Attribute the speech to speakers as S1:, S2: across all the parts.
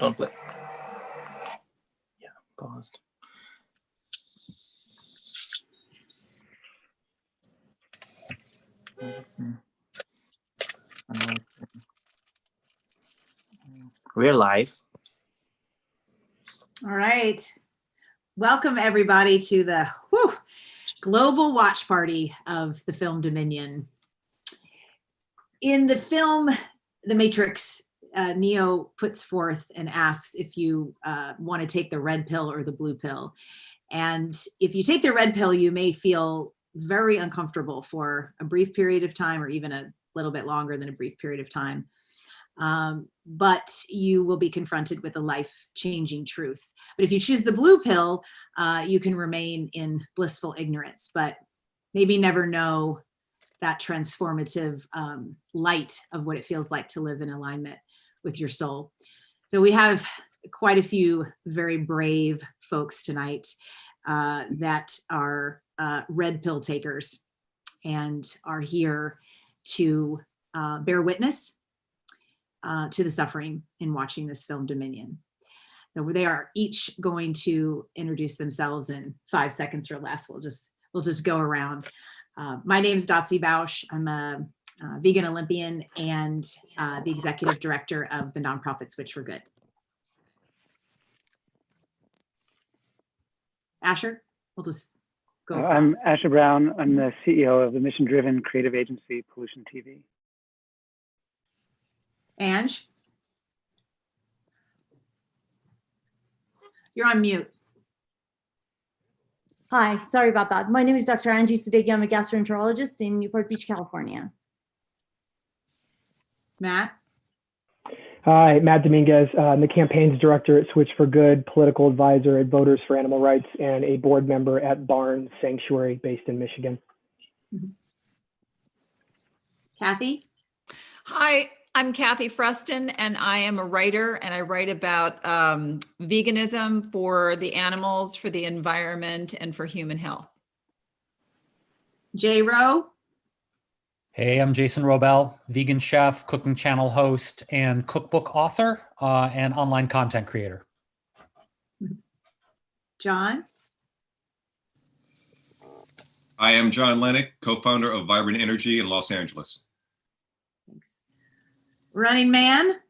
S1: Don't play. Yeah, paused. We're live.
S2: All right. Welcome everybody to the global watch party of the film Dominion. In the film, The Matrix, Neo puts forth and asks if you want to take the red pill or the blue pill. And if you take the red pill, you may feel very uncomfortable for a brief period of time, or even a little bit longer than a brief period of time. But you will be confronted with a life-changing truth. But if you choose the blue pill, you can remain in blissful ignorance, but maybe never know that transformative light of what it feels like to live in alignment with your soul. So we have quite a few very brave folks tonight that are red pill takers and are here to bear witness to the suffering in watching this film Dominion. Now, they are each going to introduce themselves in 5 seconds or less. We'll just go around. My name is Dotsi Bausch. I'm a vegan Olympian and the executive director of the nonprofit Switch for Good. Asher, we'll just go across.
S3: I'm Asher Brown. I'm the CEO of the mission-driven creative agency Pollution TV.
S2: Ange? You're on mute.
S4: Hi, sorry about that. My name is Dr. Angie Sadeghi. I'm a gastroenterologist in Newport Beach, California.
S2: Matt?
S5: Hi, Matt Dominguez. I'm the campaigns director at Switch for Good, political advisor at Voters for Animal Rights, and a board member at Barnes Sanctuary based in Michigan.
S2: Kathy?
S6: Hi, I'm Kathy Freston, and I am a writer, and I write about veganism for the animals, for the environment, and for human health.
S2: Jay Rowe?
S7: Hey, I'm Jason Robel, vegan chef, cooking channel host, and cookbook author, and online content creator.
S2: John?
S8: I am John Lennox, co-founder of Vibrant Energy in Los Angeles.
S2: Thanks. Running Man?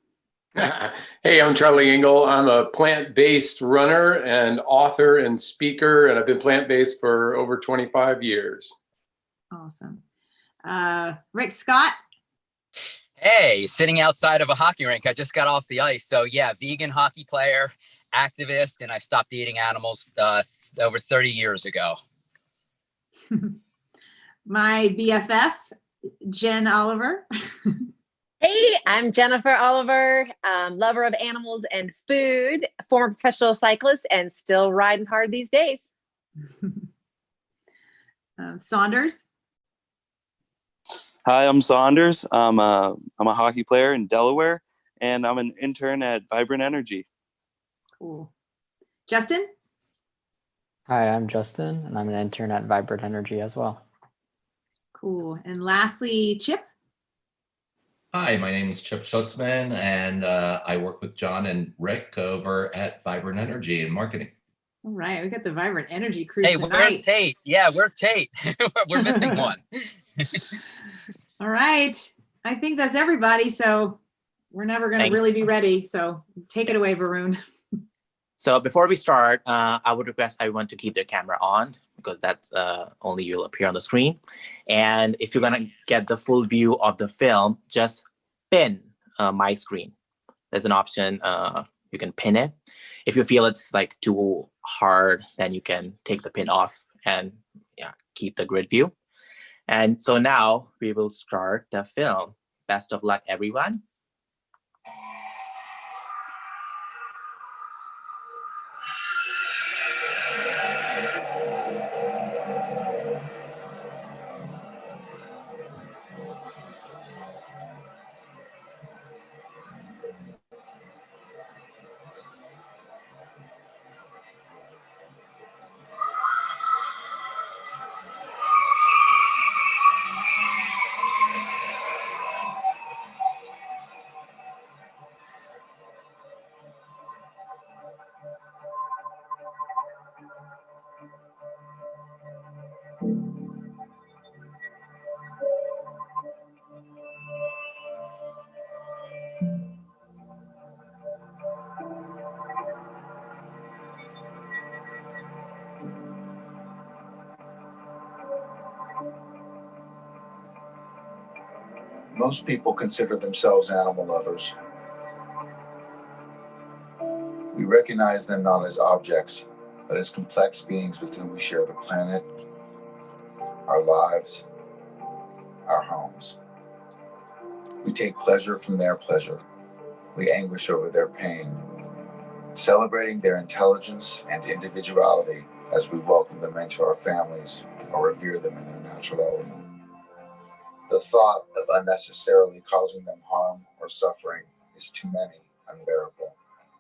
S9: Hey, I'm Charlie Engel. I'm a plant-based runner and author and speaker, and I've been plant-based for over 25 years.
S2: Awesome. Rick Scott?
S10: Hey, sitting outside of a hockey rink. I just got off the ice. So yeah, vegan hockey player, activist, and I stopped eating animals over 30 years ago.
S2: My BFF, Jen Oliver.
S11: Hey, I'm Jennifer Oliver, lover of animals and food, former professional cyclist, and still riding hard these days.
S2: Saunders.
S12: Hi, I'm Saunders. I'm a hockey player in Delaware, and I'm an intern at Vibrant Energy.
S2: Cool. Justin?
S13: Hi, I'm Justin, and I'm an intern at Vibrant Energy as well.
S2: Cool. And lastly, Chip?
S14: Hi, my name is Chip Schutzman, and I work with John and Rick over at Vibrant Energy in marketing.
S2: All right, we got the Vibrant Energy crew
S10: Hey,
S2: tonight.
S10: where's Tate? Yeah, where's Tate? We're missing one.
S2: All right. I think that's everybody. So we're never going to really be ready. So take it away, Varun.
S1: So before we start, I would request everyone to keep their camera on because that's only you'll appear on the screen. And if you're going to get the full view of the film, just pin my screen. There's an option, you can pin it. If you feel it's like too hard, then you can take the pin off and keep the grid view. And so now we will start the film. Best of luck, everyone.
S15: Most people consider themselves animal lovers. We recognize them not as objects, but as complex beings with whom we share the planet, our lives, our homes. We take pleasure from their pleasure. We anguish over their pain, celebrating their intelligence and individuality as we welcome them into our families or revere them in their natural element. The thought of unnecessarily causing them harm or suffering is to many unbearable.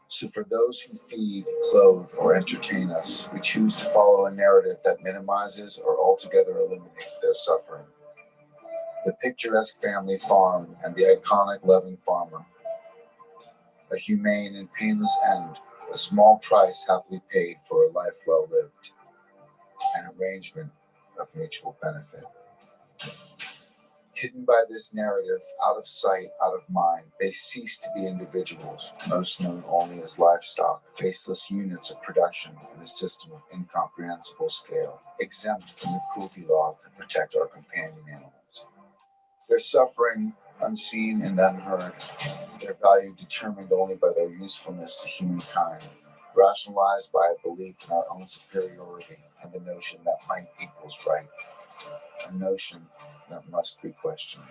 S15: So for those who feed, clothe, or entertain us, we choose to follow a narrative that minimizes or altogether eliminates their suffering. The picturesque family farm and the iconic loving farmer. A humane and painless end, a small price happily paid for a life well lived. An arrangement of mutual benefit. Hidden by this narrative, out of sight, out of mind, they cease to be individuals, most known only as livestock, faceless units of production in a system of incomprehensible scale, exempt from the cruelty laws that protect our companion animals. Their suffering, unseen and unheard, their value determined only by their usefulness to humankind, rationalized by a belief in our own superiority and the notion that might equals right. A notion that must be questioned.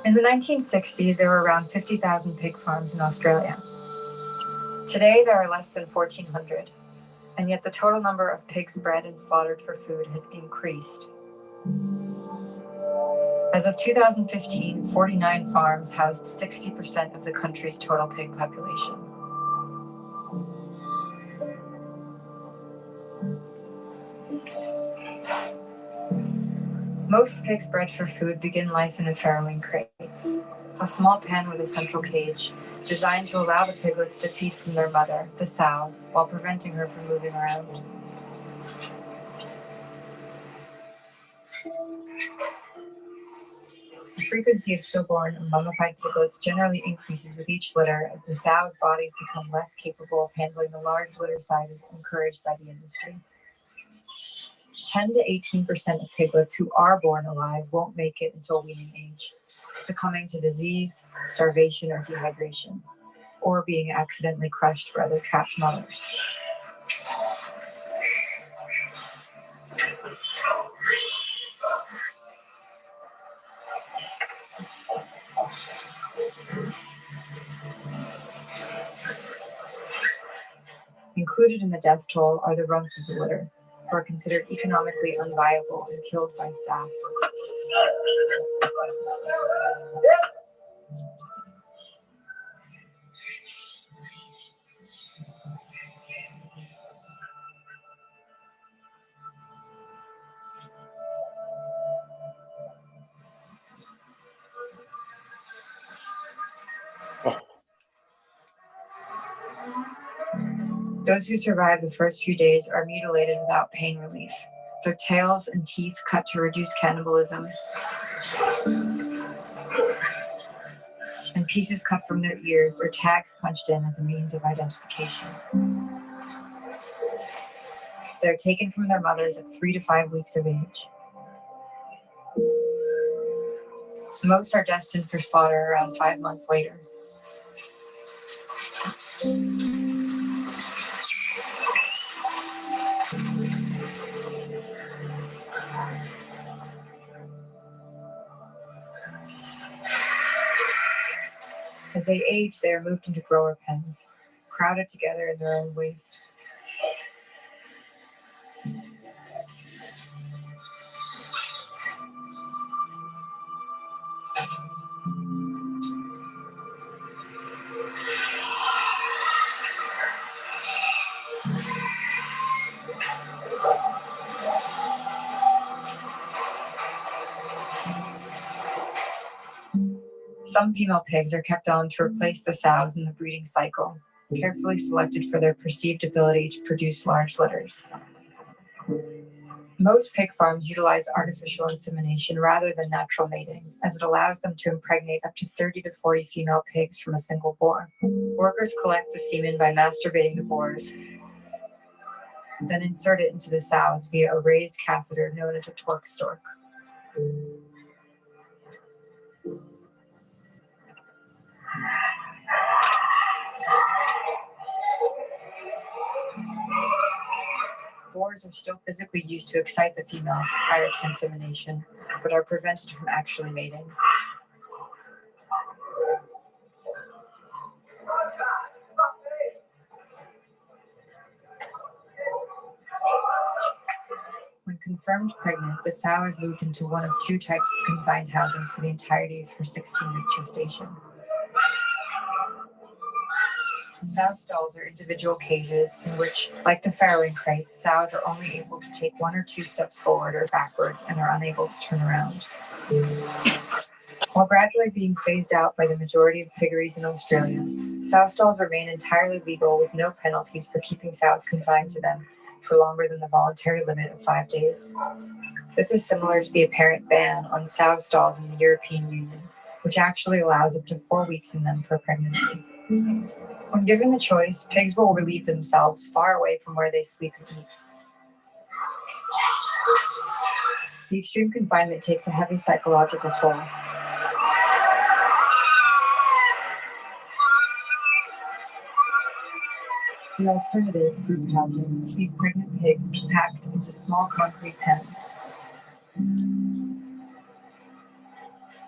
S16: In the 1960s, there were around 50,000 pig farms in Australia. Today, there are less than 1,400, and yet the total number of pigs bred and slaughtered for food has increased. As of 2015, 49 farms housed 60% of the country's total pig population. Most pigs bred for food begin life in a farrowing crate, a small pen with a central cage, designed to allow the piglets to feed from their mother, the sow, while preventing her from moving around. The frequency of stillborn and mummified piglets generally increases with each litter as the sow's bodies become less capable of handling the large litter sizes encouraged by the industry. 10 to 18% of piglets who are born alive won't make it until weaning age, succumbing to disease, starvation, or dehydration, or being accidentally crushed by their trapped mothers. Included in the death toll are the rumps of the litter, who are considered economically unviable and killed by staff. Those who survive the first few days are mutilated without pain relief. Their tails and teeth cut to reduce cannibalism, and pieces cut from their ears or tags punched in as a means of identification. They're taken from their mothers at 3 to 5 weeks of age. Most are destined for slaughter around 5 months later. As they age, they are moved into grower pens, crowded together in their own waste. Some female pigs are kept on to replace the sows in the breeding cycle, carefully selected for their perceived ability to produce large litters. Most pig farms utilize artificial insemination rather than natural mating, as it allows them to impregnate up to 30 to 40 female pigs from a single boar. Workers collect the semen by masturbating the boars, then insert it into the sows via a raised catheter known as a torque stork. Boars are still physically used to excite the females prior to insemination, but are prevented from actually mating. When confirmed pregnant, the sow is moved into one of 2 types of confined housing for the entirety of her 16-week gestation. Sow stalls are individual cages in which, like the farrowing crates, sows are only able to take 1 or 2 steps forward or backwards and are unable to turn around. While gradually being phased out by the majority of piggeries in Australia, sow stalls remain entirely legal with no penalties for keeping sows confined to them for longer than the voluntary limit of 5 days. This is similar to the apparent ban on sow stalls in the European Union, which actually allows up to 4 weeks in them per pregnancy. When given the choice, pigs will relieve themselves far away from where they sleep and eat. The extreme confinement takes a heavy psychological toll. The alternative, group housing, sees pregnant pigs packed into small concrete pens.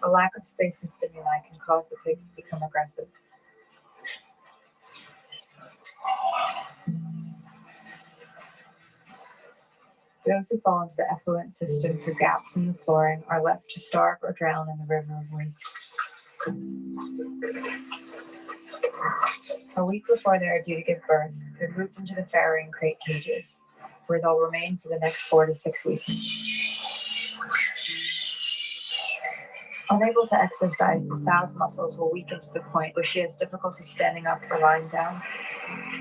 S16: A lack of space and stimuli can cause the pigs to become aggressive. Those who fall into the effluent system through gaps in the flooring are left to starve or drown in the river of waste. A week before they are due to give birth, they're moved into the farrowing crate cages, where they'll remain for the next 4 to 6 weeks. Unable to exercise, the sow's muscles will weaken to the point where she has difficulty standing up or lying down.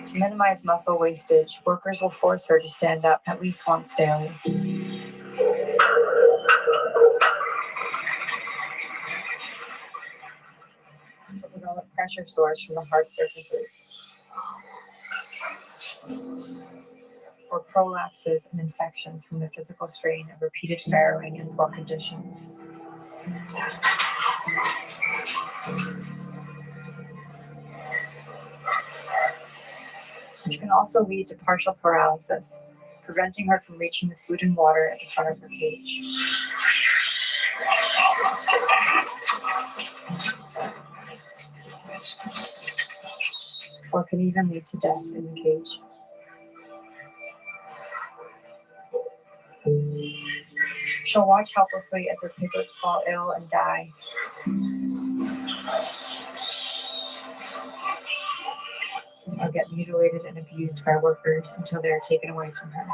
S16: To minimize muscle wastage, workers will force her to stand up at least once daily. She'll develop pressure sores from the hard surfaces, or prolapses and infections from the physical strain of repeated farrowing and poor conditions. Which can also lead to partial paralysis, preventing her from reaching the food and water at the front of her cage. Or can even lead to death in the cage. She'll watch helplessly as her piglets fall ill and die. Or get mutilated and abused by workers until they are taken away from her.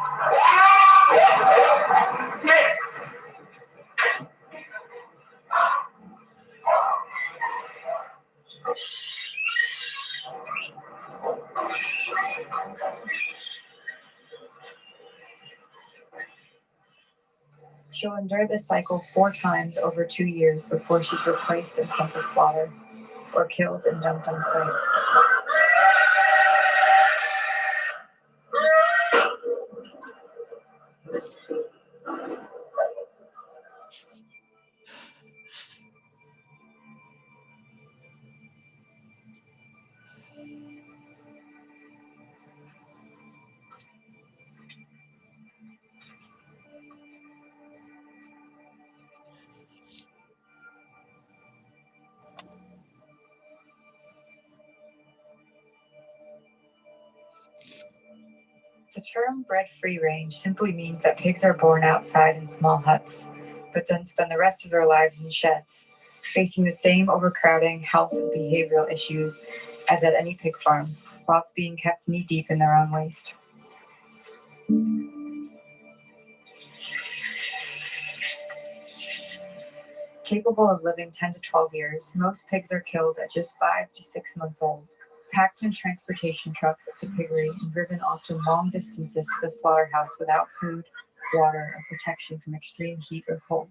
S16: She'll endure this cycle 4 times over 2 years before she's replaced and sent to slaughter, or killed and dumped on site. The term bred free range simply means that pigs are born outside in small huts, but then spend the rest of their lives in sheds, facing the same overcrowding, health, and behavioral issues as at any pig farm, whilst being kept knee-deep in their own waste. Capable of living 10 to 12 years, most pigs are killed at just 5 to 6 months old, packed in transportation trucks at the piggery and driven often long distances to the slaughterhouse without food, water, or protection from extreme heat or cold.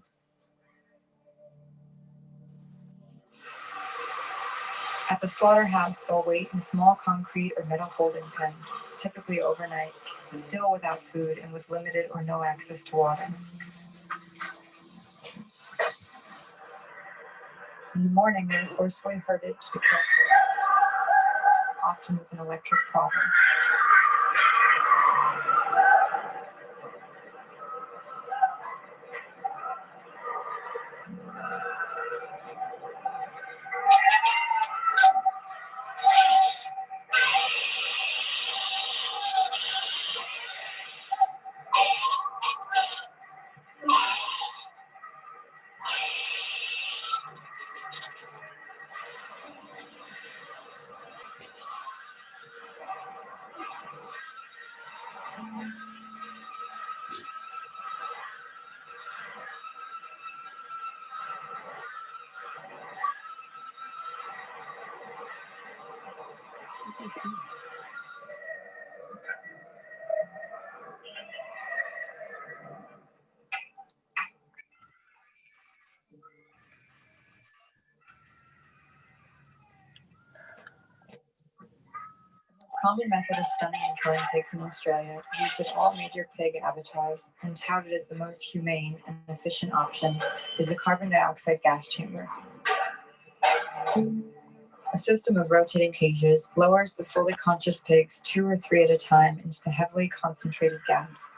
S16: At the slaughterhouse, they'll wait in small concrete or metal holding pens, typically overnight, still without food and with limited or no access to water. In the morning, they are forcefully herded to the kill site, often with an electric prodder. Common method of stunning and killing pigs in Australia, used at all major pig abattoirs and touted as the most humane and efficient option, is the carbon dioxide gas chamber. A system of rotating cages lowers the fully conscious pigs 2 or 3 at a time into the heavily concentrated gas,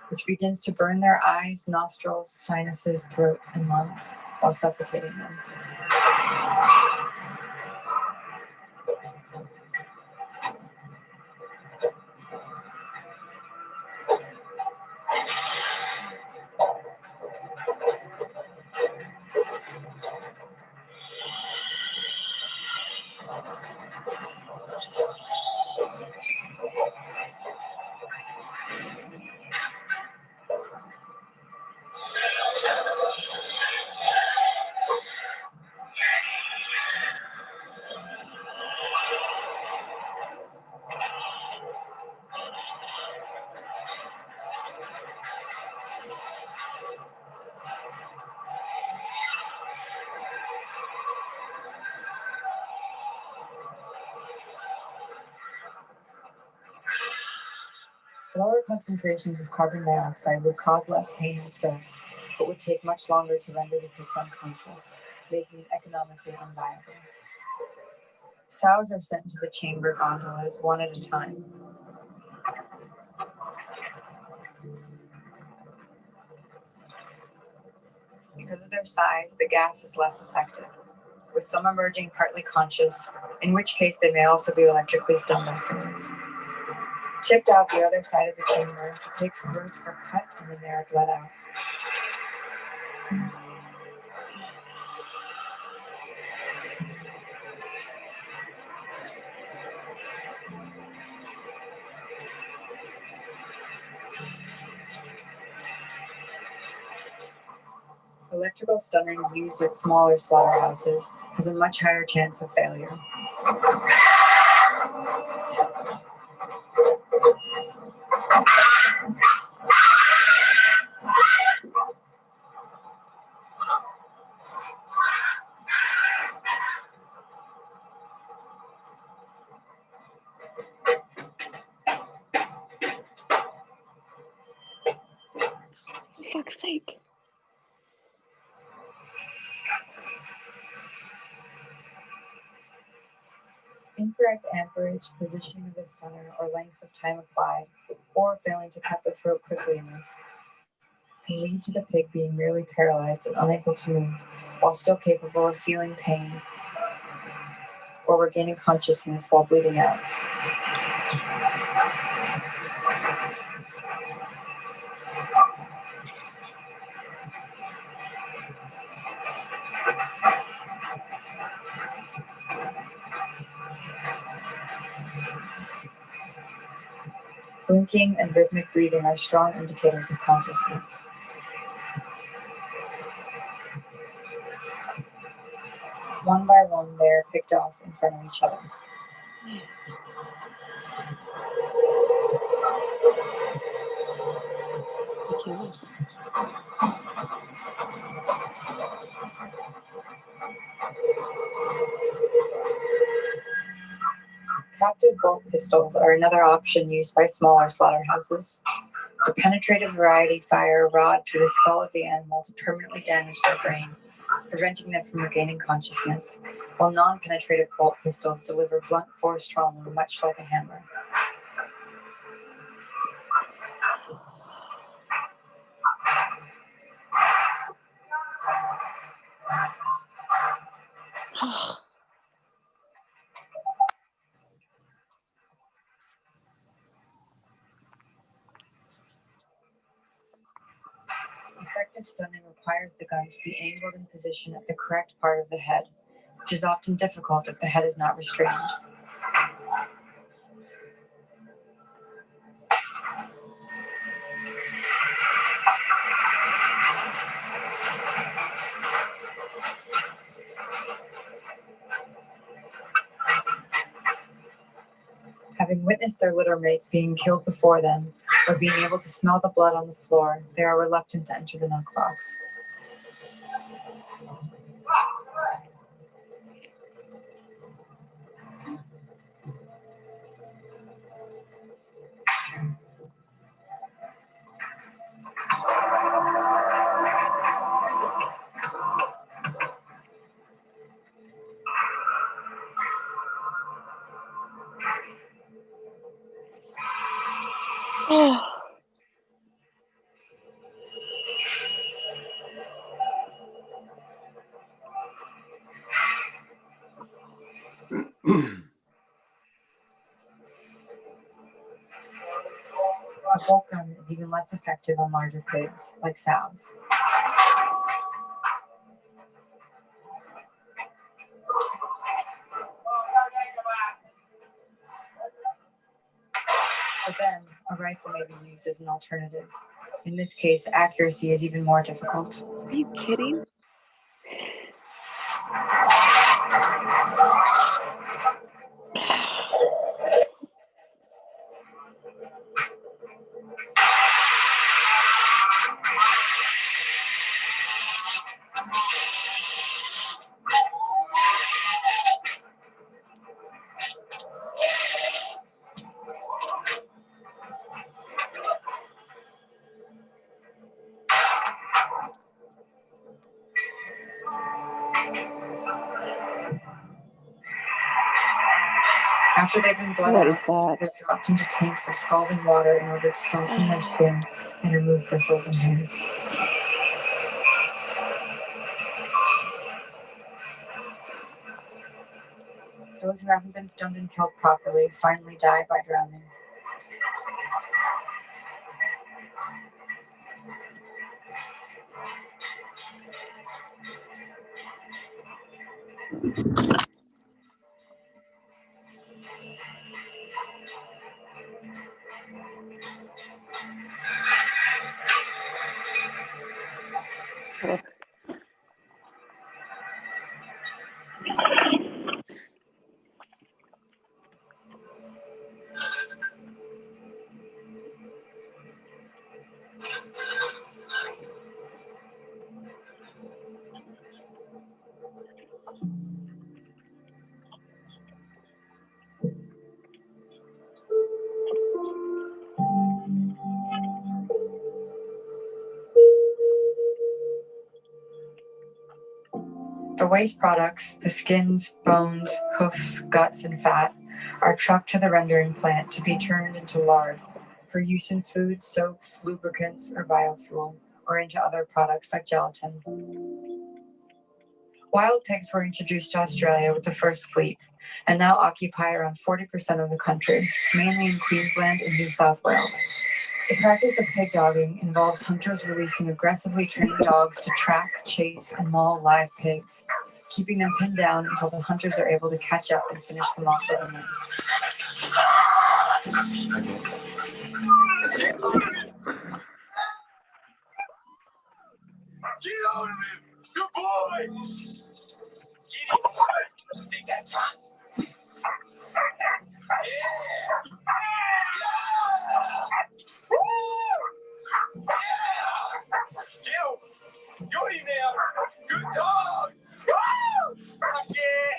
S16: which begins to burn their eyes, nostrils, sinuses, throat, and lungs while suffocating them. Lower concentrations of carbon dioxide would cause less pain and stress, but would take much longer to render the pigs unconscious, making it economically unviable. Sows are sent into the chamber gondolas 1 at a time. Because of their size, the gas is less effective, with some emerging partly conscious, in which case they may also be electrically stunned afterwards. Chipped out the other side of the chamber, the pigs' throats are cut and then they are bled out. Electrical stunning used at smaller slaughterhouses has a much higher chance of failure.
S11: For fuck's sake.
S16: Incorrect amperage, positioning of the stunner, or length of time applied, or failing to cut the throat quickly enough, can lead to the pig being merely paralyzed and unable to move, while still capable of feeling pain or regaining consciousness while bleeding out. Blinking and rhythmic breathing are strong indicators of consciousness. One by one, they are picked off in front of each other. Captive bolt pistols are another option used by smaller slaughterhouses. The penetrative variety fire a rod through the skull of the animal to permanently damage their brain, preventing them from regaining consciousness, while non-penetrative bolt pistols deliver blunt force trauma much like a hammer. Effective stunning requires the gun to be angled in position at the correct part of the head, which is often difficult if the head is not restrained. Having witnessed their litter mates being killed before them, or being able to smell the blood on the floor, they are reluctant to enter the nuke box. A bolt gun is even less effective on larger pigs, like sows. For them, a rifle may be used as an alternative. In this case, accuracy is even more difficult.
S11: Are you kidding? After they've been bled out, they're dropped into tanks of scalding water in order to soften their skin and remove bristles and hair. Those who haven't been stunned and killed properly finally die by drowning.
S16: The waste products, the skins, bones, hoofs, guts, and fat, are trucked to the rendering plant to be turned into lard for use in food, soaps, lubricants, or biofuel, or into other products like gelatin. Wild pigs were introduced to Australia with the first fleet and now occupy around 40% of the country, mainly in Queensland and New South Wales. The practice of pig dogging involves hunters releasing aggressively trained dogs to track, chase, and maul live pigs, keeping them pinned down until the hunters are able to catch up and finish them off with a knife.
S17: Get out of him! Good boy! Get him! Stick that tongue! Yeah! Yeah! Got him now! Good dog! Woo! Yeah!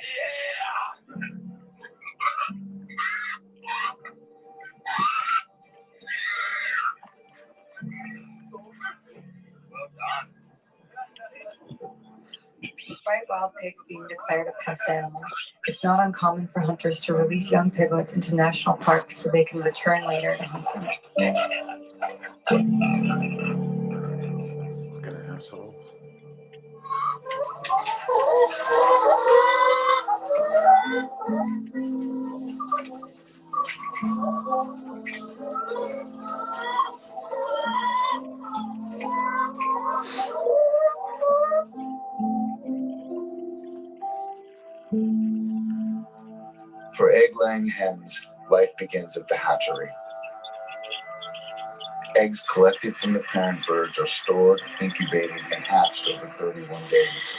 S17: Well done.
S16: Despite wild pigs being declared a pest animal, it's not uncommon for hunters to release young piglets into national parks so they can return later to hunt them.
S9: Fucking asshole.
S15: For egg-laying hens, life begins at the hatchery. Eggs collected from the parent birds are stored, incubated, and hatched over 31 days.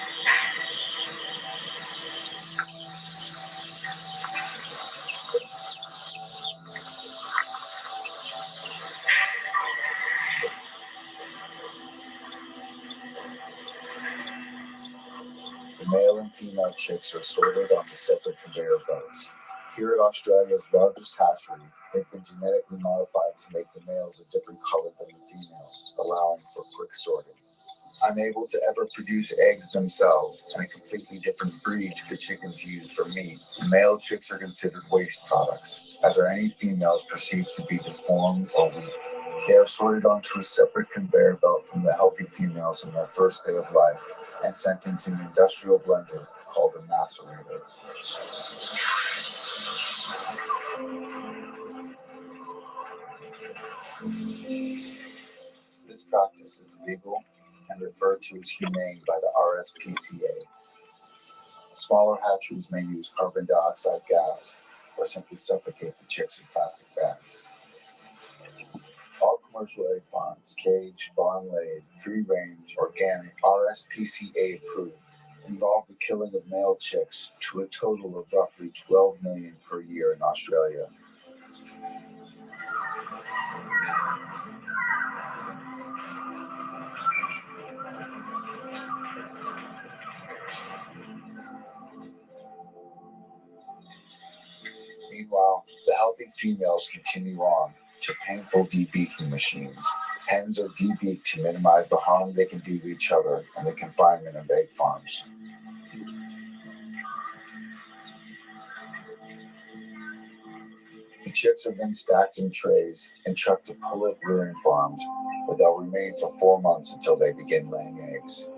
S15: The male and female chicks are sorted onto separate conveyor belts. Here at Australia's largest hatchery, they've been genetically modified to make the males a different color than the females, allowing for quick sorting. Unable to ever produce eggs themselves, and a completely different breed to the chickens used for meat, male chicks are considered waste products, as are any females perceived to be deformed or weak. They are sorted onto a separate conveyor belt from the healthy females on their first day of life and sent into an industrial blender called a macerator. This practice is legal and referred to as humane by the RSPCA. Smaller hatcheries may use carbon dioxide gas or simply suffocate the chicks in plastic bags. All commercial egg farms, caged, barn-laid, free-range, organic, RSPCA approved, involve the killing of male chicks to a total of roughly 12 million per year in Australia. Meanwhile, the healthy females continue on to painful debeaking machines. Hens are debeaked to minimize the harm they can do to each other in the confinement of egg farms. The chicks are then stacked in trays and trucked to pullet rearing farms, where they'll remain for 4 months until they begin laying eggs.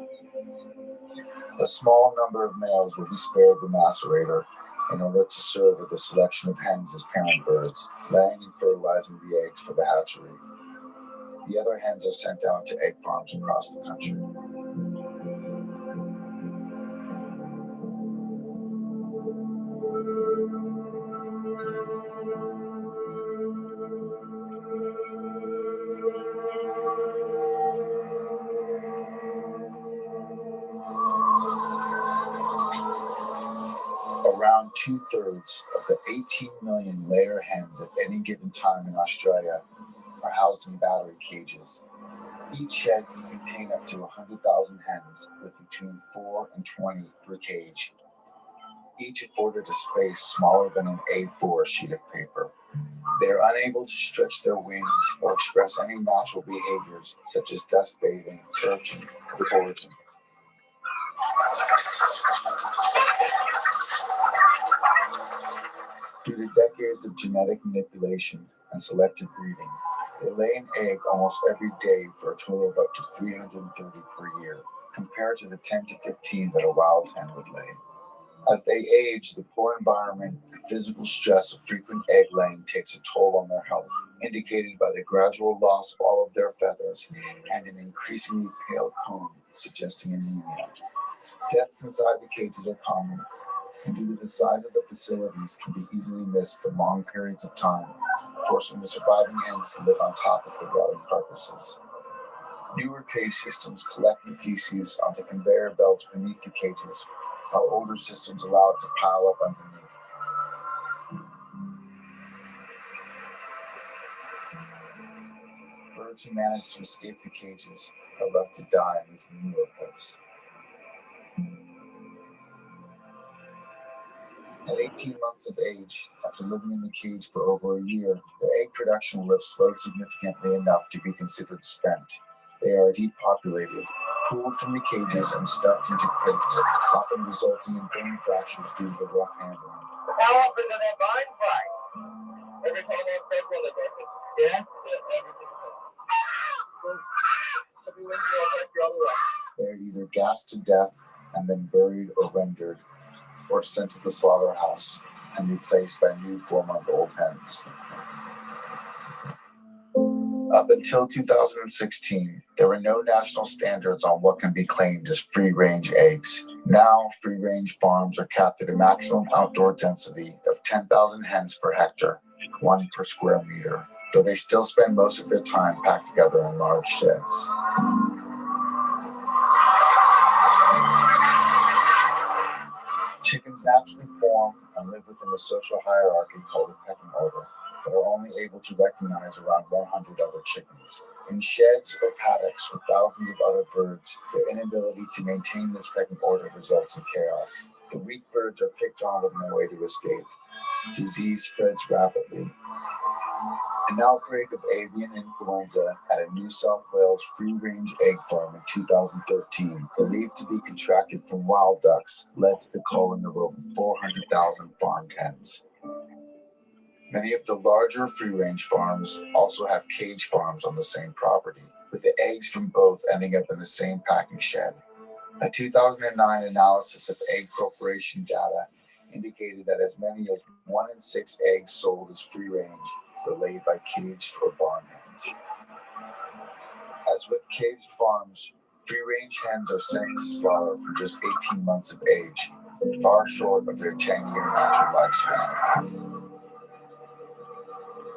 S15: A small number of males will be spared the macerator in order to serve with a selection of hens as parent birds, laying and fertilizing the eggs for the hatchery. The other hens are sent out to egg farms across the country. 2/3 of the 18 million layer hens at any given time in Australia are housed in battery cages. Each shed can contain up to 100,000 hens with between 4 and 20 per cage, each afforded a space smaller than an A4 sheet of paper. They are unable to stretch their wings or express any natural behaviors such as dust bathing, perching, or foraging. Due to decades of genetic manipulation and selective breeding, they lay an egg almost every day for a total of up to 330 per year, compared to the 10 to 15 that a wild hen would lay. As they age, the poor environment and physical stress of frequent egg laying takes a toll on their health, indicated by the gradual loss of all of their feathers and an increasingly pale comb, suggesting anemia. Deaths inside the cages are common, and due to the size of the facilities, can be easily missed for long periods of time, forcing the surviving hens to live on top of the rotting carcasses. Newer cage systems collect the feces onto conveyor belts beneath the cages, while older systems allow it to pile up underneath. Birds who manage to escape the cages are left to die in these manure pits. At 18 months of age, after living in the cage for over a year, their egg production will have slowed significantly enough to be considered spent. They are depopulated, pulled from the cages and stuffed into crates, often resulting in bone fractures due to the rough handling.
S17: How often do their vines break? Every time I break one, they break it. Yeah?
S15: They are either gassed to death and then buried or rendered, or sent to the slaughterhouse and replaced by new 4-month-old hens. Up until 2016, there were no national standards on what can be claimed as free-range eggs. Now, free-range farms are capped at a maximum outdoor density of 10,000 hens per hectare, 1 per square meter, though they still spend most of their time packed together in large sheds. Chickens naturally form and live within a social hierarchy called a pecking order, but are only able to recognize around 100 other chickens. In sheds or paddocks with thousands of other birds, their inability to maintain this pecking order results in chaos. The weak birds are picked on with no way to escape. Disease spreads rapidly. An outbreak of avian influenza at a New South Wales free-range egg farm in 2013, believed to be contracted from wild ducks, led to the culling of over 400,000 farmed hens. Many of the larger free-range farms also have cage farms on the same property, with the eggs from both ending up in the same packing shed. A 2009 analysis of Egg Corporation data indicated that as many as 1 in 6 eggs sold as free-range were laid by caged or barn hens. As with caged farms, free-range hens are sent to slaughter from just 18 months of age, far short of their 10-year natural lifespan.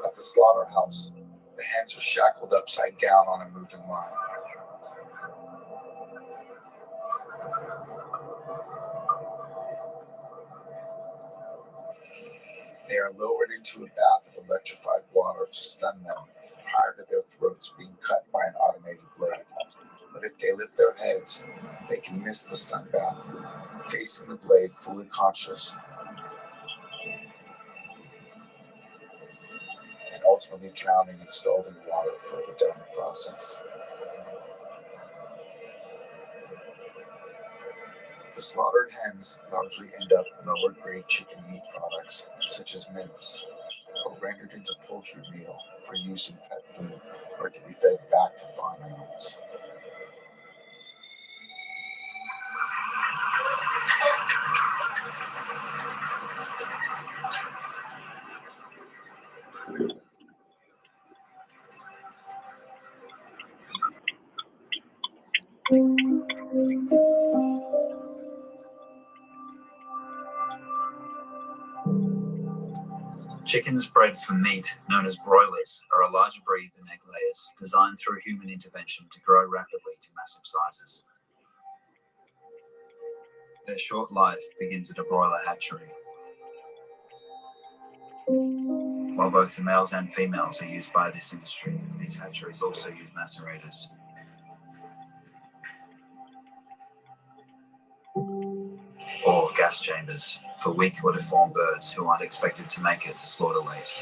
S15: At the slaughterhouse, the hens are shackled upside down on a moving line. They are lowered into a bath of electrified water to stun them prior to their throats being cut by an automated blade. But if they lift their heads, they can miss the stun bath, facing the blade fully conscious, and ultimately drowning in scalding water further down the process. The slaughtered hens largely end up lower-grade chicken meat products, such as mince, or rendered into poultry meal for use in pet food or to be fed back to farm animals.
S18: Chickens bred for meat, known as broilers, are a larger breed than egg layers, designed through human intervention to grow rapidly to massive sizes. Their short life begins at a broiler hatchery. While both the males and females are used by this industry, these hatcheries also use macerators. Or gas chambers for weak or deformed birds who aren't expected to make it to slaughter weight.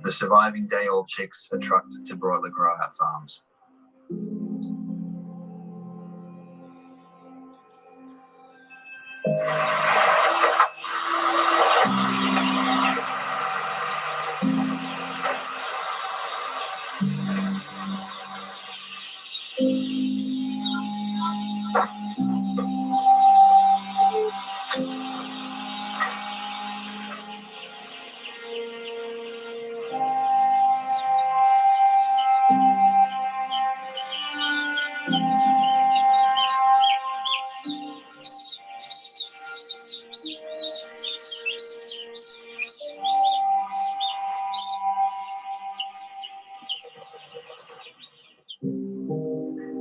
S18: The surviving day-old chicks are trucked to broiler grow-out farms.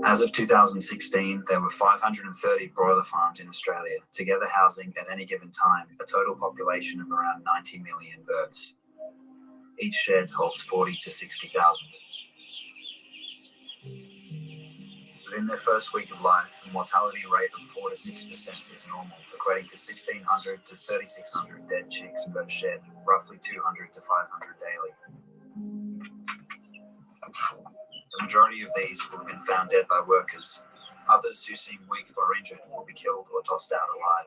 S18: As of 2016, there were 530 broiler farms in Australia, together housing at any given time a total population of around 90 million birds. Each shed holds 40 to 60,000. Within their first week of life, a mortality rate of 4 to 6% is normal, equating to 1,600 to 3,600 dead chicks per shed, roughly 200 to 500 daily. The majority of these will have been found dead by workers. Others who seem weak or injured will be killed or tossed out alive.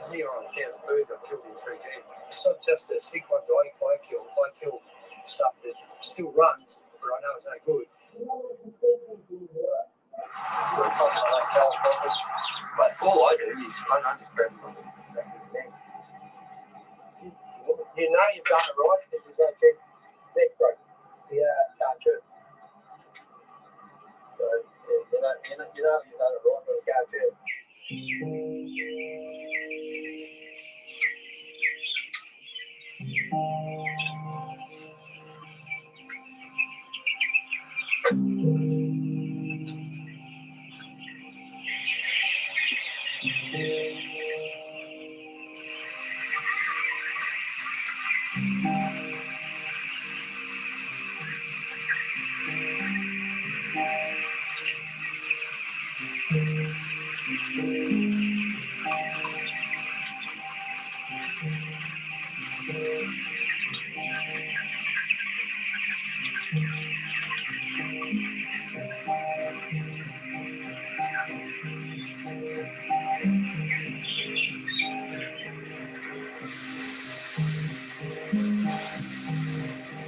S19: Near on 1,000 birds I've killed in 3 days. It's not just a sick ones I kill. I kill stuff that still runs, but I know it's no good. But all I do is I just grab them. You know you've done it right because there's no check next break. Can't shoot. So you know you've done it right, but it can't shoot.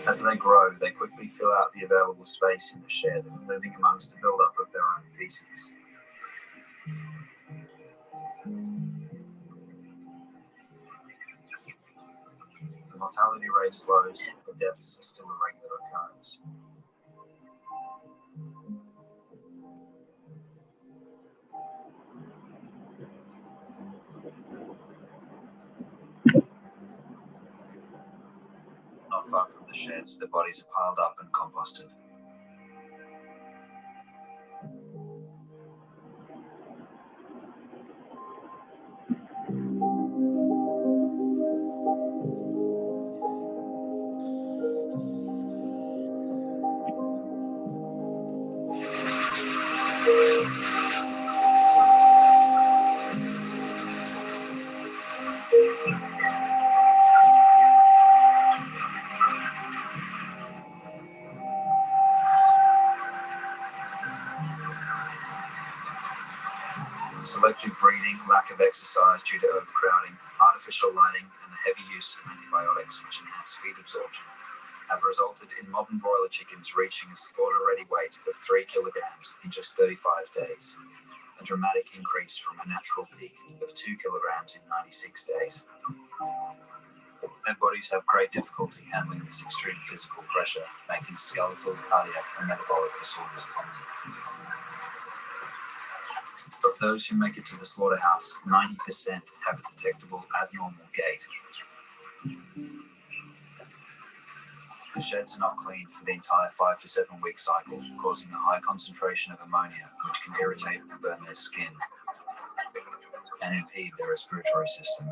S18: As they grow, they quickly fill out the available space in the shed, living amongst the buildup of their own feces. The mortality rate slows, but deaths are still a regular occurrence. Not far from the sheds, the bodies are piled up and composted. overfeeding, lack of exercise due to overcrowding, artificial lighting, and the heavy use of antibiotics, which enhance feed absorption, have resulted in modern broiler chickens reaching a slaughter-ready weight of 3 kilograms in just 35 days, a dramatic increase from a natural peak of 2 kilograms in 96 days. Their bodies have great difficulty handling this extreme physical pressure, making skeletal, cardiac, and metabolic disorders common. Of those who make it to the slaughterhouse, 90% have a detectable abnormal gait. The sheds are not cleaned for the entire 5 to 7 week cycle, causing a high concentration of ammonia, which can irritate and burn their skin and impede their respiratory system.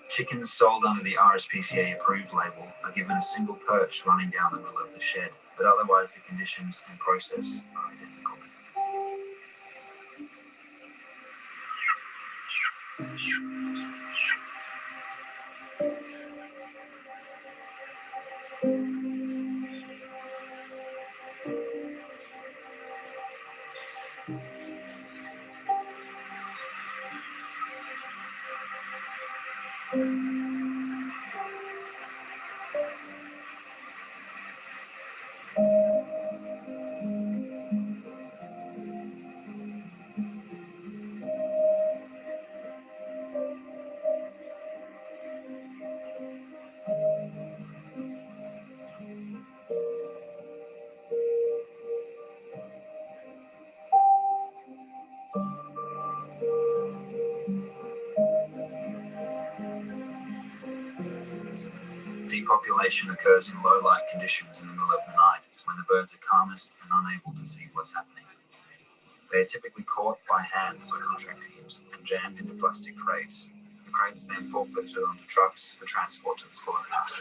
S18: Chickens sold under the RSPCA approved label are given a single perch running down the middle of the shed, but otherwise the conditions and process are identical. Depopulation occurs in low light conditions in the middle of the night when the birds are calmest and unable to see what's happening. They are typically caught by hand by contract teams and jammed into plastic crates. The crates then forklifted onto trucks for transport to the slaughterhouse.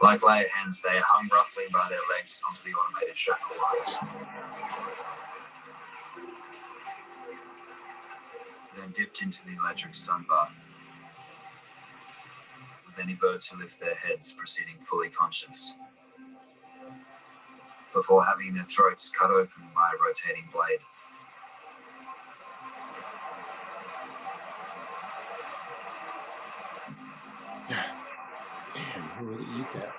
S18: Like layer hens, they are hung roughly by their legs onto the automated shackle line, then dipped into the electric stun bath, with any birds who lift their heads proceeding fully conscious, before having their throats cut open by a rotating blade.
S9: Damn, who would eat that?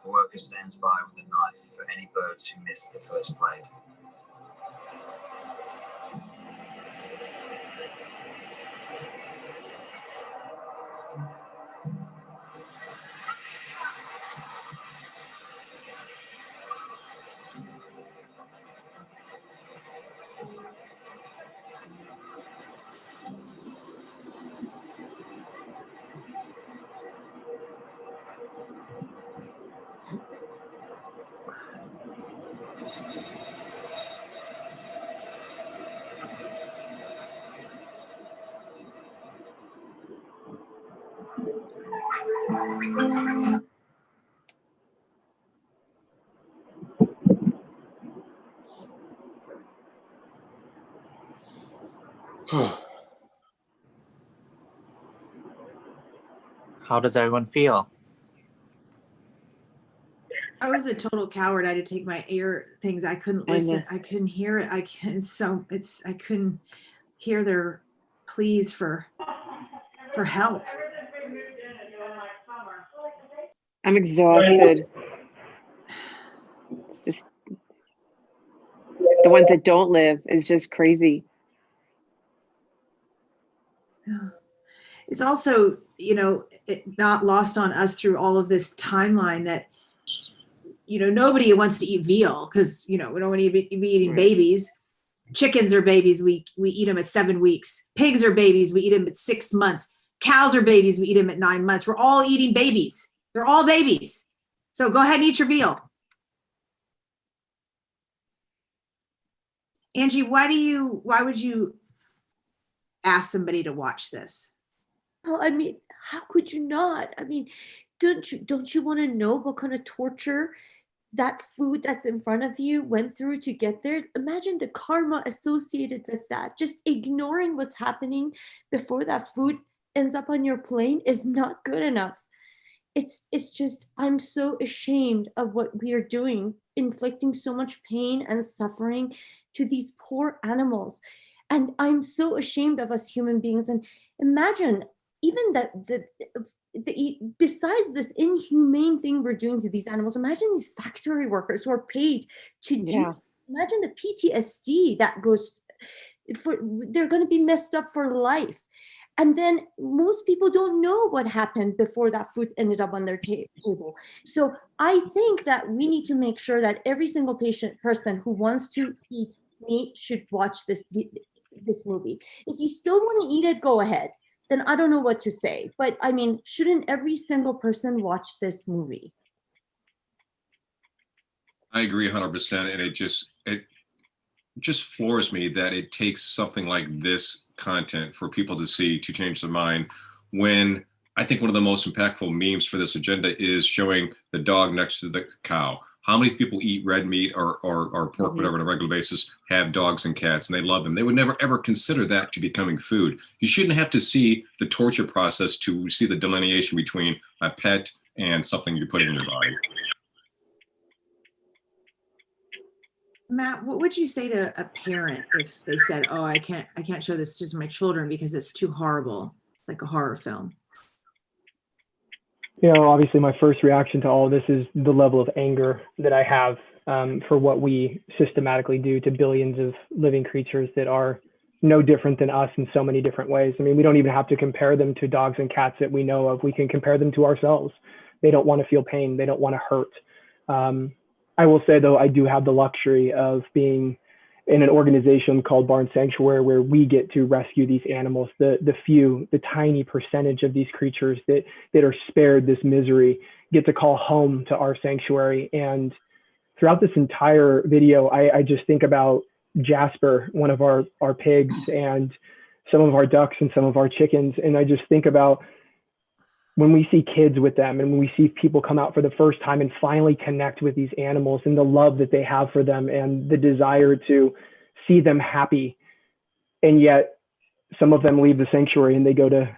S18: The worker stands by with a knife for any birds who miss the first blade.
S1: How does everyone feel?
S2: I was a total coward. I had to take my ear things. I couldn't
S11: I know.
S2: listen. I couldn't hear it. I couldn't hear their pleas for help.
S11: I'm exhausted. It's just the ones that don't live is just crazy.
S2: it's also, not lost on us through all of this timeline that, nobody wants to eat veal because, we don't want to be eating babies. Chickens are babies. We eat them at 7 weeks. Pigs are babies. We eat them at 6 months. Cows are babies. We eat them at 9 months. We're all eating babies. They're all babies. So go ahead and eat your veal. Angie, why would you ask somebody to watch this?
S4: Well, I mean, how could you not? I mean, don't you want to know what kind of torture that food that's in front of you went through to get there? Imagine the karma associated with that. Just ignoring what's happening before that food ends up on your plane is not good enough. It's just, I'm so ashamed of what we are doing, inflicting so much pain and suffering to these poor animals. And I'm so ashamed of us human beings. And imagine even that besides this inhumane thing we're doing to these animals, imagine these factory workers who are paid to do, imagine the PTSD that goes for, they're going to be messed up for life. And then most people don't know what happened before that food ended up on their table. So I think that we need to make sure that every single person who wants to eat meat should watch this movie. If you still want to eat it, go ahead. Then I don't know what to say. But I mean, shouldn't every single person watch this movie?
S8: I agree 100%. And it just floors me that it takes something like this content for people to see to change their mind, when I think one of the most impactful memes for this agenda is showing the dog next to the cow. How many people eat red meat or pork, whatever, on a regular basis, have dogs and cats, and they love them? They would never, ever consider that to becoming food. You shouldn't have to see the torture process to see the delineation between a pet and something you're putting in your body.
S2: Matt, what would you say to a parent if they said, "Oh, I can't show this to my children because it's too horrible, like a horror film"?
S5: Obviously my first reaction to all of this is the level of anger that I have for what we systematically do to billions of living creatures that are no different than us in so many different ways. I mean, we don't even have to compare them to dogs and cats that we know of. We can compare them to ourselves. They don't want to feel pain. They don't want to hurt. I will say, though, I do have the luxury of being in an organization called Barn Sanctuary, where we get to rescue these animals, the tiny percentage of these creatures that are spared this misery, get to call home to our sanctuary. And throughout this entire video, I just think about Jasper, one of our pigs, and some of our ducks and some of our chickens. And I just think about when we see kids with them and when we see people come out for the first time and finally connect with these animals and the love that they have for them and the desire to see them happy. And yet some of them leave the sanctuary and they go to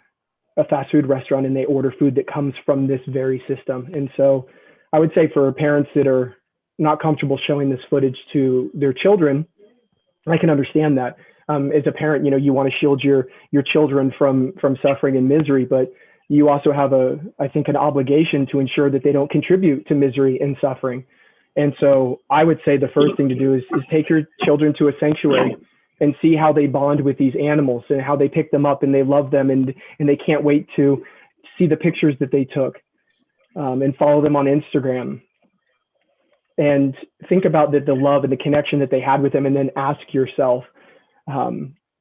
S5: a fast food restaurant and they order food that comes from this very system. And so I would say for parents that are not comfortable showing this footage to their children, I can understand that. As a parent, you want to shield your children from suffering and misery, but you also have I think an obligation to ensure that they don't contribute to misery and suffering. And so I would say the first thing to do is take your children to a sanctuary and see how they bond with these animals and how they pick them up and they love them and they can't wait to see the pictures that they took, and follow them on Instagram. And think about the love and the connection that they had with them, and then ask yourself,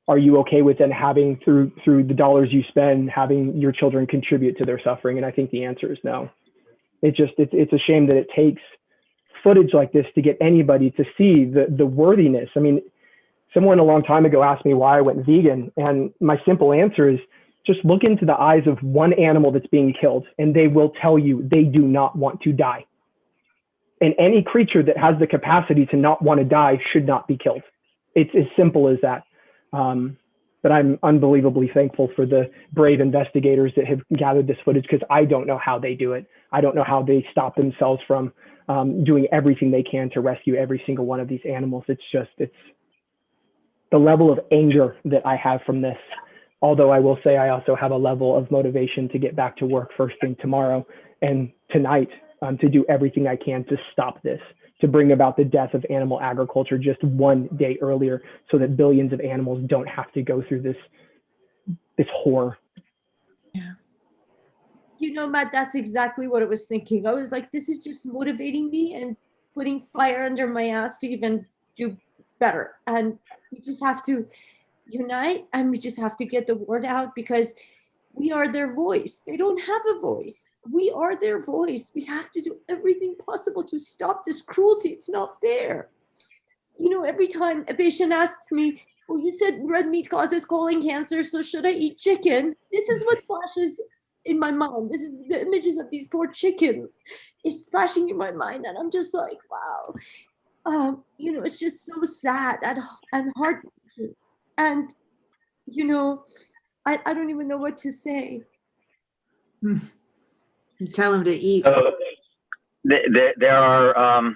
S5: are you okay with then having through the dollars you spend, having your children contribute to their suffering? And I think the answer is no. It's a shame that it takes footage like this to get anybody to see the worthiness. I mean, someone a long time ago asked me why I went vegan. And my simple answer is just look into the eyes of one animal that's being killed and they will tell you they do not want to die. And any creature that has the capacity to not want to die should not be killed. It's as simple as that. But I'm unbelievably thankful for the brave investigators that have gathered this footage, because I don't know how they do it. I don't know how they stop themselves from doing everything they can to rescue every single one of these animals. It's the level of anger that I have from this. Although I will say I also have a level of motivation to get back to work first thing tomorrow and tonight, to do everything I can to stop this, to bring about the death of animal agriculture just one day earlier, so that billions of animals don't have to go through this horror.
S4: You know, Matt, that's exactly what I was thinking. I was like, this is just motivating me and putting fire under my ass to even do better. And we just have to unite, and we just have to get the word out, because we are their voice. They don't have a voice. We are their voice. We have to do everything possible to stop this cruelty. It's not fair. You know, every time a patient asks me, well, you said red meat causes colon cancer, so should I eat chicken? This is what flashes in my mind. This is the images of these poor chickens is flashing in my mind. And I'm just like, wow. You know, it's just so sad and heartbreaking. And, you know, I don't even know what to say.
S2: You tell them to eat.
S20: So there are,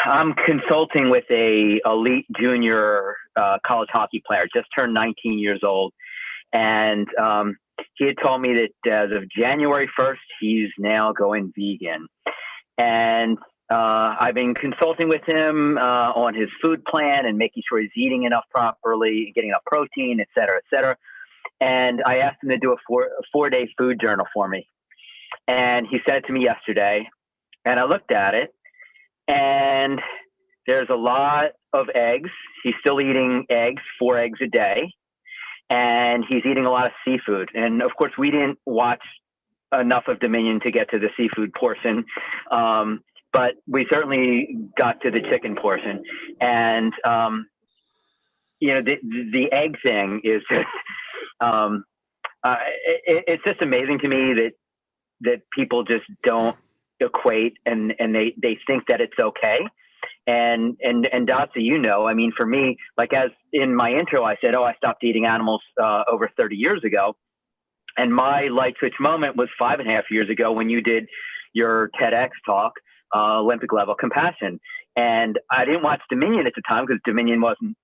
S20: I'm consulting with a elite junior college hockey player, just turned 19 years old. And he had told me that as of January 1st, he's now going vegan. And I've been consulting with him on his food plan and making sure he's eating enough properly, getting enough protein, et cetera, et cetera. And I asked him to do a four-day food journal for me. And he sent it to me yesterday. And I looked at it, and there's a lot of eggs. He's still eating eggs, 4 eggs a day. And he's eating a lot of seafood. And of course, we didn't watch enough of Dominion to get to the seafood portion. But we certainly got to the chicken portion. And, you know, the egg thing is just, it's just amazing to me that people just don't equate and they think that it's okay. And Dotsi, you know, I mean, for me, like as in my intro, I said, I stopped eating animals over 30 years ago. And my light switch moment was 5.5 years ago when you did your TEDx talk, Olympic level compassion. And I didn't watch Dominion at the time because Dominion wasn't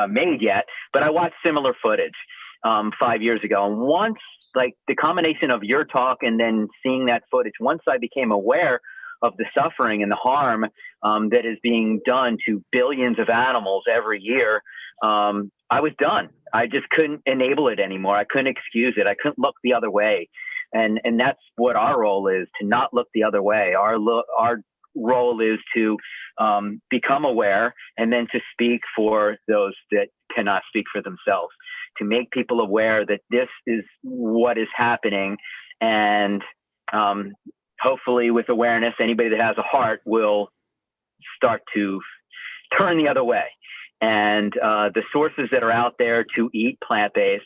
S20: made yet, but I watched similar footage 5 years ago. And once, like the combination of your talk and then seeing that footage, once I became aware of the suffering and the harm that is being done to billions of animals every year, I was done. I just couldn't enable it anymore. I couldn't excuse it. I couldn't look the other way. And that's what our role is, to not look the other way. Our role is to become aware and then to speak for those that cannot speak for themselves, to make people aware that this is what is happening. And hopefully with awareness, anybody that has a heart will start to turn the other way. And the sources that are out there to eat plant-based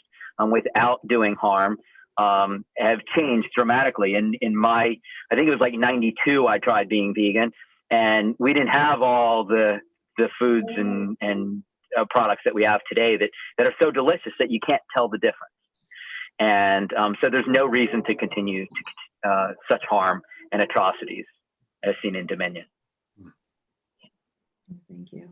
S20: without doing harm have changed dramatically. In my, I think it was like 92, I tried being vegan, and we didn't have all the foods and products that we have today that are so delicious that you can't tell the difference. And so there's no reason to continue such harm and atrocities as seen in Dominion.
S2: Thank you.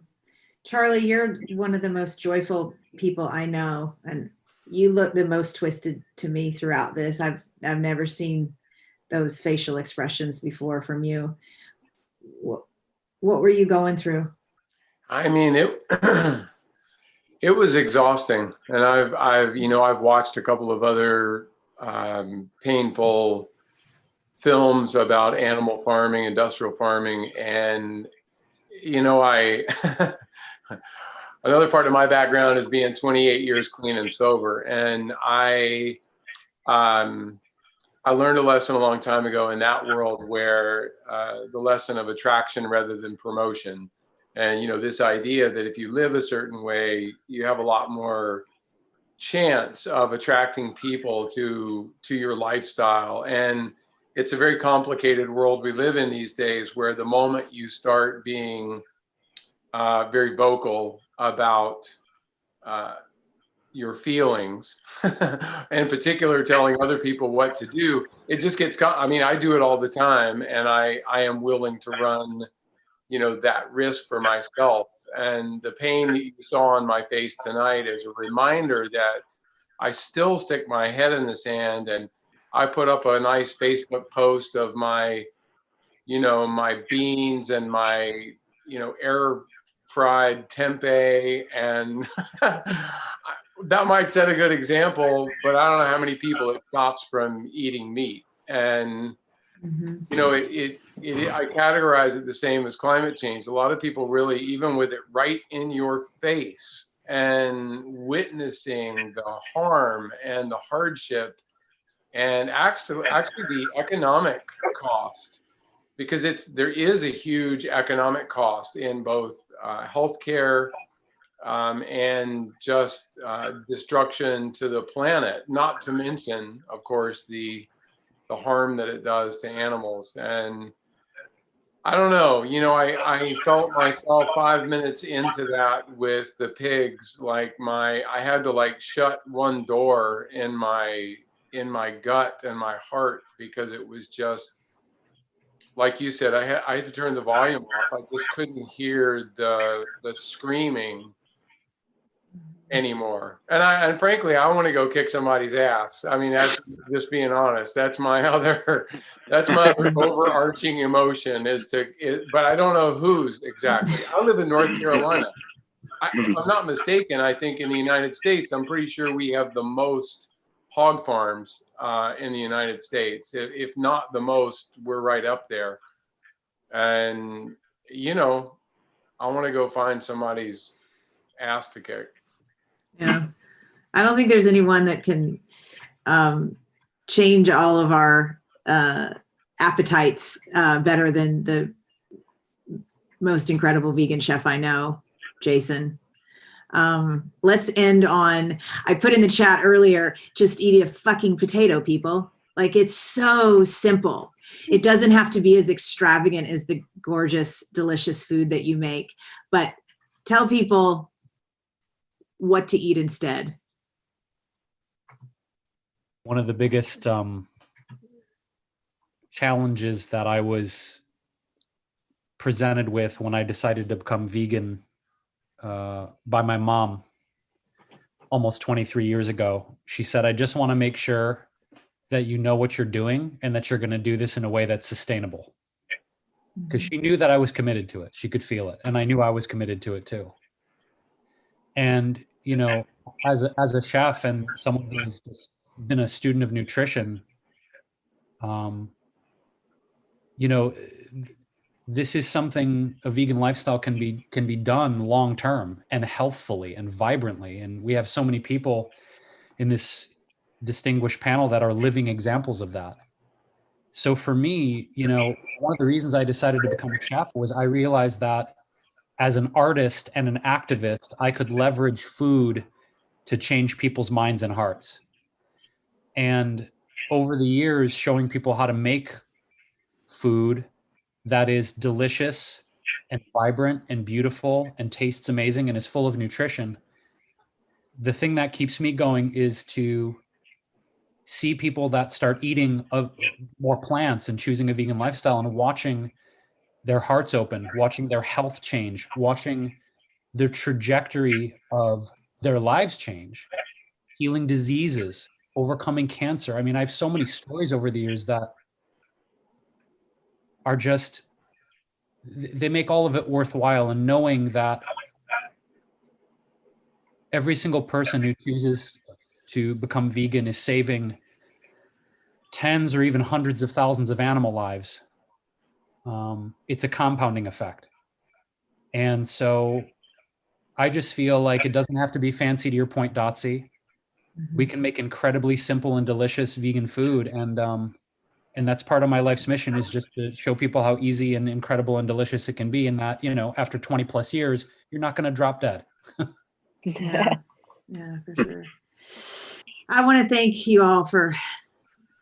S2: Charlie, you're one of the most joyful people I know, and you look the most twisted to me throughout this. I've never seen those facial expressions before from you. What were you going through?
S9: I mean, it was exhausting, and I've watched a couple of other painful films about animal farming, industrial farming, and another part of my background is being 28 years clean and sober, and I learned a lesson a long time ago in that world where the lesson of attraction rather than promotion. And, this idea that if you live a certain way, you have a lot more chance of attracting people to your lifestyle. And it's a very complicated world we live in these days, where the moment you start being very vocal about your feelings, in particular, telling other people what to do, it just gets, I do it all the time, and I am willing to run that risk for myself. And the pain that you saw on my face tonight is a reminder that I still stick my head in the sand. And I put up a nice Facebook post of my, my beans and my, air fried tempeh. And that might set a good example, but I don't know how many people it stops from eating meat. And you know, I categorize it the same as climate change. A lot of people really, even with it right in your face and witnessing the harm and the hardship and actually the economic cost, because there is a huge economic cost in both healthcare and just destruction to the planet, not to mention, of course, the harm that it does to animals. And I don't know, you know, I felt myself 5 minutes into that with the pigs, like I had to like shut one door in my gut and my heart, because it was just, like you said, I had to turn the volume off. I just couldn't hear the screaming anymore. And frankly, I want to go kick somebody's ass. I mean, that's just being honest. That's my other overarching emotion but I don't know whose exactly. I live in North Carolina. If I'm not mistaken, I think in the United States, I'm pretty sure we have the most hog farms in the United States. If not the most, we're right up there. And, you know, I want to go find somebody's ass to kick.
S2: Yeah. I don't think there's anyone that can change all of our appetites better than the most incredible vegan chef I know, Jason. Let's end on, I put in the chat earlier, just eat a fucking potato, people. Like, it's so simple. It doesn't have to be as extravagant as the gorgeous, delicious food that you make, but tell people what to eat instead.
S7: One of the biggest challenges that I was presented with when I decided to become vegan by my mom almost 23 years ago. She said, I just want to make sure that you know what you're doing and that you're going to do this in a way that's sustainable. Because she knew that I was committed to it. She could feel it. And I knew I was committed to it too. And, you know, as a chef and someone who's just been a student of nutrition, you know, this is something a vegan lifestyle can be done long term and healthfully and vibrantly. And we have so many people in this distinguished panel that are living examples of that. So for me, you know, one of the reasons I decided to become a chef was I realized that as an artist and an activist, I could leverage food to change people's minds and hearts. And over the years, showing people how to make food that is delicious and vibrant and beautiful and tastes amazing and is full of nutrition, the thing that keeps me going is to see people that start eating more plants and choosing a vegan lifestyle and watching their hearts open, watching their health change, watching the trajectory of their lives change, healing diseases, overcoming cancer. I mean, I have so many stories over the years that are just, they make all of it worthwhile. And knowing that every single person who chooses to become vegan is saving tens or even hundreds of thousands of animal lives. It's a compounding effect. And so I just feel like it doesn't have to be fancy, to your point, Dotsi. We can make incredibly simple and delicious vegan food. And that's part of my life's mission, is just to show people how easy and incredible and delicious it can be. And that, you know, after 20 plus years, you're not going to drop dead.
S2: Yeah, for sure. I want to thank you all for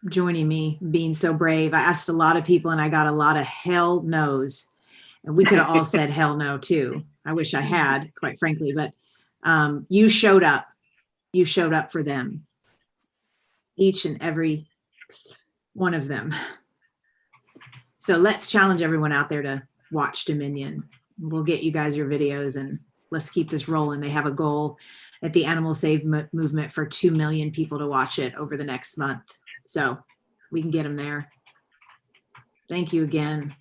S2: joining me, being so brave. I asked a lot of people and I got a lot of hell no's. And we could have all said hell no too. I wish I had, quite frankly, but you showed up. You showed up for them. Each and every one of them. So let's challenge everyone out there to watch Dominion. We'll get you guys your videos and let's keep this rolling. They have a goal at the Animal Save Movement for 2 million people to watch it over the next month. So we can get them there. Thank you again.